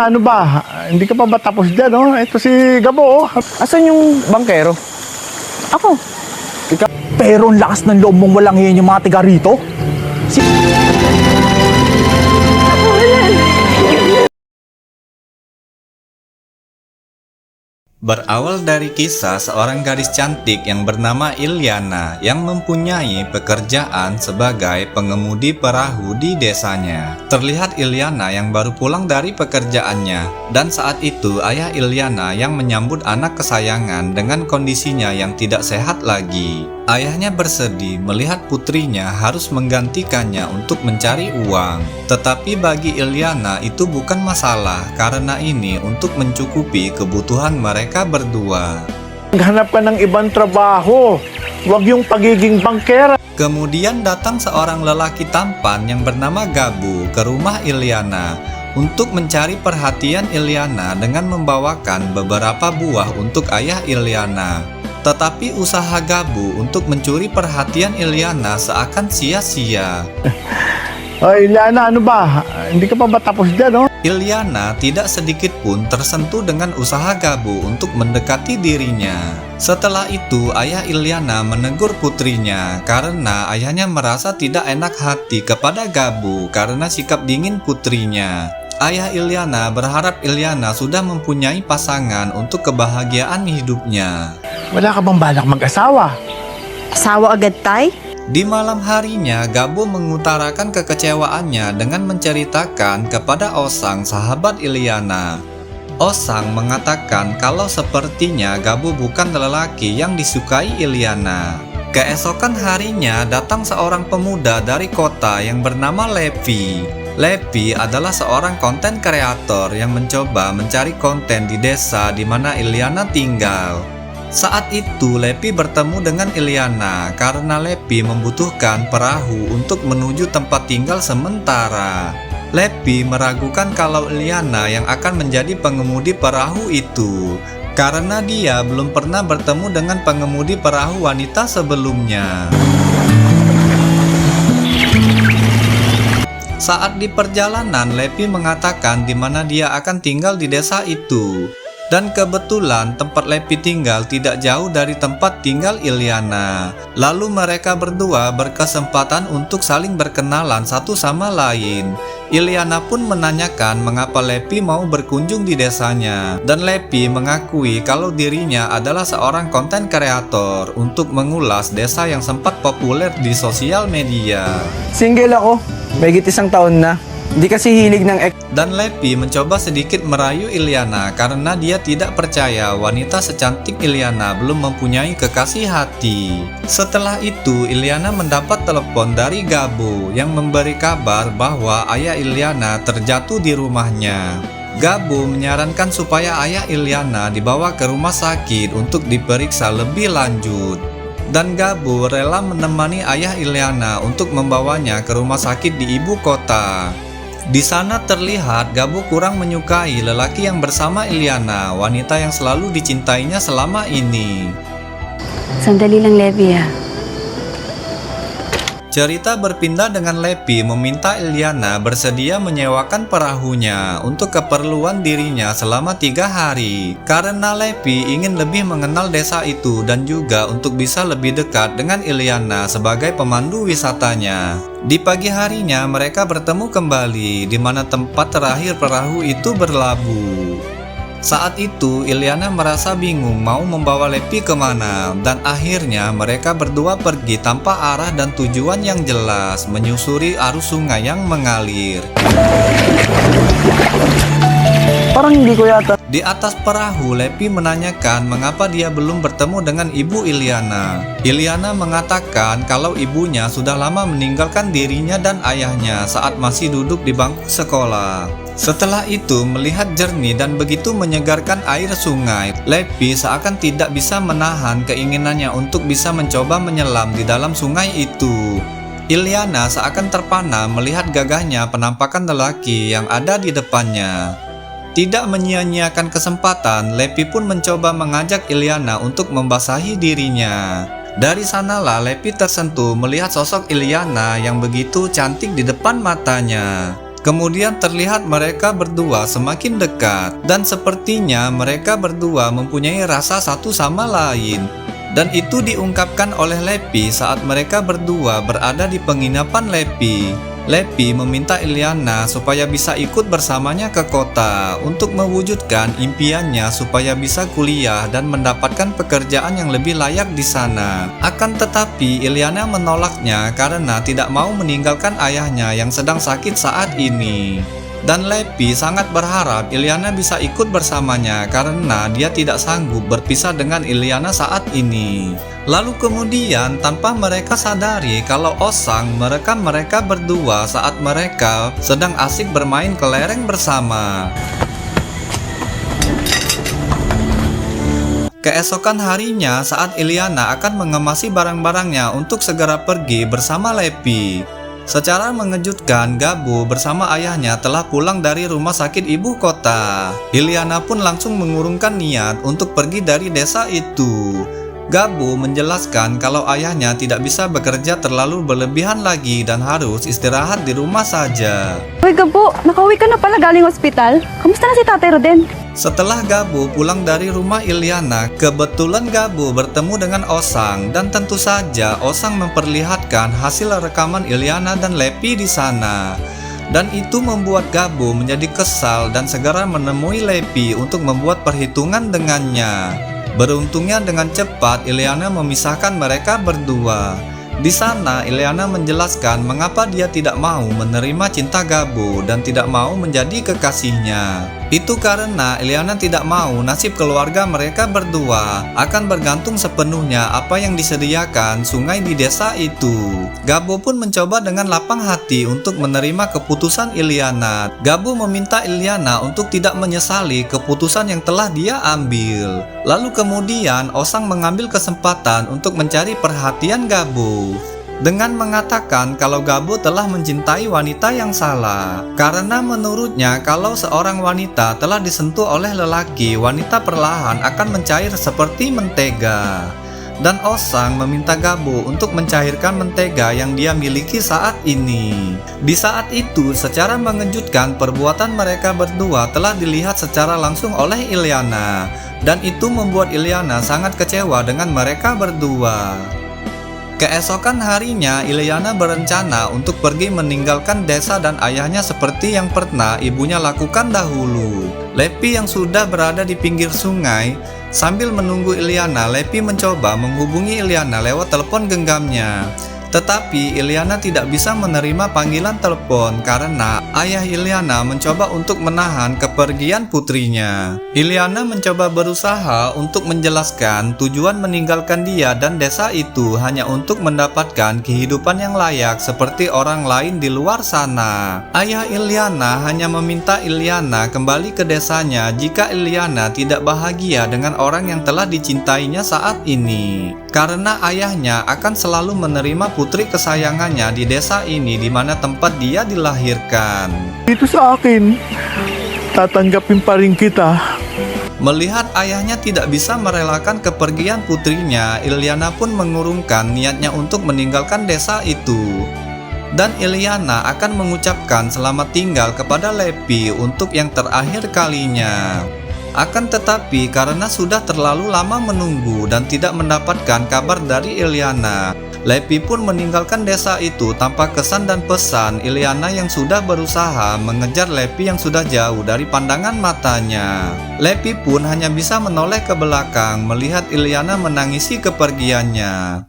Ilyana, ano ba? Hindi ka pa ba tapos dyan, oh? Ito si Gabo, oh. Asan yung bangkero? Ako. Pero ang lakas ng loob mong walang hiyan yung mga tiga rito. Berawal dari kisah seorang gadis cantik yang bernama Ilyana yang mempunyai pekerjaan sebagai pengemudi perahu di desanya. Terlihat Ilyana yang baru pulang dari pekerjaannya, dan saat itu ayah Ilyana yang menyambut anak kesayangan dengan kondisinya yang tidak sehat lagi. Ayahnya bersedih melihat putrinya harus menggantikannya untuk mencari uang. Tetapi bagi Ilyana itu bukan masalah karena ini untuk mencukupi kebutuhan mereka berdua. Maghanap ka ng ibang trabaho. Huwag yung pagiging bangkera. Kemudian datang seorang lelaki tampan yang bernama Gabu ke rumah Ilyana untuk mencari perhatian Ilyana dengan membawakan beberapa buah untuk ayah Ilyana. Tetapi usaha Gabu untuk mencuri perhatian Ilyana seakan sia-sia. Oh, Ilyana, ano ba? Hindi ka pa ba tapos dyan, oh? Ilyana tidak sedikit pun tersentuh dengan usaha Gabu untuk mendekati dirinya. Setelah itu, ayah Ilyana menegur putrinya karena ayahnya merasa tidak enak hati kepada Gabu karena sikap dingin putrinya. Ayah Ilyana berharap Ilyana sudah mempunyai pasangan untuk kebahagiaan hidupnya. Wala ka bang balak mag-asawa? Asawa agad, Tay? Di malam harinya, Gabu mengutarakan kekecewaannya dengan menceritakan kepada Osang, sahabat Ilyana. Osang mengatakan kalau sepertinya Gabu bukan lelaki yang disukai Ilyana. Keesokan harinya datang seorang pemuda dari kota yang bernama Levi. Levi adalah seorang konten kreator yang mencoba mencari konten di desa di mana Ilyana tinggal. Saat itu Levi bertemu dengan Ilyana karena Levi membutuhkan perahu untuk menuju tempat tinggal sementara. Levi meragukan kalau Ilyana yang akan menjadi pengemudi perahu itu karena dia belum pernah bertemu dengan pengemudi perahu wanita sebelumnya. Saat di perjalanan, Levi mengatakan di mana dia akan tinggal di desa itu. Dan kebetulan tempat Levi tinggal tidak jauh dari tempat tinggal Ilyana. Lalu mereka berdua berkesempatan untuk saling berkenalan satu sama lain. Ilyana pun menanyakan mengapa Levi mau berkunjung di desanya. Dan Levi mengakui kalau dirinya adalah seorang konten kreator untuk mengulas desa yang sempat populer di sosial media. Single ako. Mahigit 1 taon na. Hindi kasi hilig ng Dan Levi mencoba sedikit merayu Ilyana karena dia tidak percaya wanita secantik Ilyana belum mempunyai kekasih hati. Setelah itu, Ilyana mendapat telepon dari Gabu yang memberi kabar bahwa ayah Ilyana terjatuh di rumahnya. Gabu menyarankan supaya ayah Ilyana dibawa ke rumah sakit untuk diperiksa lebih lanjut. Dan Gabu rela menemani ayah Ilyana untuk membawanya ke rumah sakit di ibu kota. Di sana terlihat Gabu kurang menyukai lelaki yang bersama Ilyana, wanita yang selalu dicintainya selama ini. Sandali lang, Levi, ha? Cerita berpindah dengan Levi meminta Ilyana bersedia menyewakan perahunya untuk keperluan dirinya selama 3 hari. Karena Levi ingin lebih mengenal desa itu dan juga untuk bisa lebih dekat dengan Ilyana sebagai pemandu wisatanya. Di pagi harinya mereka bertemu kembali di mana tempat terakhir perahu itu berlabuh. Saat itu Ilyana merasa bingung mau membawa Levi kemana, dan akhirnya mereka berdua pergi tanpa arah dan tujuan yang jelas menyusuri arus sungai yang mengalir. Parang hindi ko yata. Di atas perahu, Levi menanyakan mengapa dia belum bertemu dengan ibu Ilyana. Ilyana mengatakan kalau ibunya sudah lama meninggalkan dirinya dan ayahnya saat masih duduk di bangku sekolah. Setelah itu, melihat jernih dan begitu menyegarkan air sungai, Levi seakan tidak bisa menahan keinginannya untuk bisa mencoba menyelam di dalam sungai itu. Ilyana seakan terpana melihat gagahnya penampakan lelaki yang ada di depannya. Tidak menyia-nyiakan kesempatan, Levi pun mencoba mengajak Ilyana untuk membasahi dirinya. Dari sanalah Levi tersentuh melihat sosok Ilyana yang begitu cantik di depan matanya. Kemudian terlihat mereka berdua semakin dekat, dan sepertinya mereka berdua mempunyai rasa satu sama lain. Dan itu diungkapkan oleh Lepi saat mereka berdua berada di penginapan Lepi. Lepi meminta Iliana supaya bisa ikut bersamanya ke kota untuk mewujudkan impiannya supaya bisa kuliah dan mendapatkan pekerjaan yang lebih layak di sana. Akan tetapi Iliana menolaknya karena tidak mau meninggalkan ayahnya yang sedang sakit saat ini. Dan Lepi sangat berharap Iliana bisa ikut bersamanya karena dia tidak sanggup berpisah dengan Iliana saat ini. Lalu kemudian tanpa mereka sadari kalau Osang merekam mereka berdua saat mereka sedang asik bermain kelereng bersama. Keesokan harinya saat Iliana akan mengemasi barang-barangnya untuk segera pergi bersama Lepi. Secara mengejutkan, Gabu bersama ayahnya telah pulang dari rumah sakit ibu kota. Iliana pun langsung mengurungkan niat untuk pergi dari desa itu. Gabu menjelaskan kalau ayahnya tidak bisa bekerja terlalu berlebihan lagi dan harus istirahat di rumah saja. Uy, Gabo, nakauwi ka na pala galing ospital? Kamusta na si Tatay Roden? Setelah Gabu pulang dari rumah Iliana, kebetulan Gabu bertemu dengan Osang dan tentu saja Osang memperlihatkan hasil rekaman Iliana dan Lepi di sana. Dan itu membuat Gabu menjadi kesal dan segera menemui Lepi untuk membuat perhitungan dengannya. Beruntungnya dengan cepat Iliana memisahkan mereka berdua. Di sana Iliana menjelaskan mengapa dia tidak mau menerima cinta Gabu dan tidak mau menjadi kekasihnya. Itu karena Iliana tidak mau nasib keluarga mereka berdua akan bergantung sepenuhnya apa yang disediakan sungai di desa itu. Gabu pun mencoba dengan lapang hati untuk menerima keputusan Iliana. Gabu meminta Iliana untuk tidak menyesali keputusan yang telah dia ambil. Lalu kemudian Osang mengambil kesempatan untuk mencari perhatian Gabu dengan mengatakan kalau Gabu telah mencintai wanita yang salah. Karena menurutnya kalau seorang wanita telah disentuh oleh lelaki, wanita perlahan akan mencair seperti mentega. Dan Osang meminta Gabu untuk mencairkan mentega yang dia miliki saat ini. Di saat itu, secara mengejutkan perbuatan mereka berdua telah dilihat secara langsung oleh Iliana. Dan itu membuat Iliana sangat kecewa dengan mereka berdua. Keesokan harinya, Iliana berencana untuk pergi meninggalkan desa dan ayahnya seperti yang pernah ibunya lakukan dahulu. Lepi yang sudah berada di pinggir sungai, sambil menunggu Iliana, Lepi mencoba menghubungi Iliana lewat telepon genggamnya. Tetapi Iliana tidak bisa menerima panggilan telepon karena ayah Iliana mencoba untuk menahan kepergian putrinya. Iliana mencoba berusaha untuk menjelaskan tujuan meninggalkan dia dan desa itu hanya untuk mendapatkan kehidupan yang layak seperti orang lain di luar sana. Ayah Iliana hanya meminta Iliana kembali ke desanya jika Iliana tidak bahagia dengan orang yang telah dicintainya saat ini. Karena ayahnya akan selalu menerima putri kesayangannya di desa ini di mana tempat dia dilahirkan. Itu sa akin, tatanggapin pa rin kita. Melihat ayahnya tidak bisa merelakan kepergian putrinya, Iliana pun mengurungkan niatnya untuk meninggalkan desa itu. Dan Iliana akan mengucapkan selamat tinggal kepada Lepi untuk yang terakhir kalinya. Akan tetapi karena sudah terlalu lama menunggu dan tidak mendapatkan kabar dari Iliana, Lepi pun meninggalkan desa itu tanpa kesan dan pesan. Iliana yang sudah berusaha mengejar Lepi yang sudah jauh dari pandangan matanya. Lepi pun hanya bisa menoleh ke belakang melihat Iliana menangisi kepergiannya.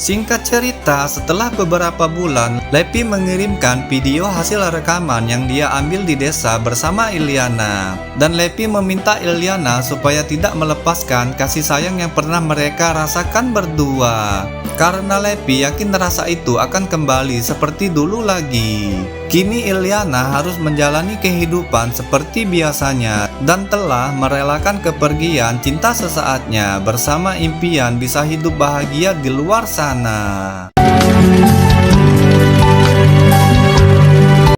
Singkat cerita, setelah beberapa bulan, Lepi mengirimkan video hasil rekaman yang dia ambil di desa bersama Iliana. Dan Lepi meminta Iliana supaya tidak melepaskan kasih sayang yang pernah mereka rasakan berdua. Karena Lepi yakin rasa itu akan kembali seperti dulu lagi. Kini Iliana harus menjalani kehidupan seperti biasanya dan telah merelakan kepergian cinta sesaatnya bersama impian bisa hidup bahagia di luar sana.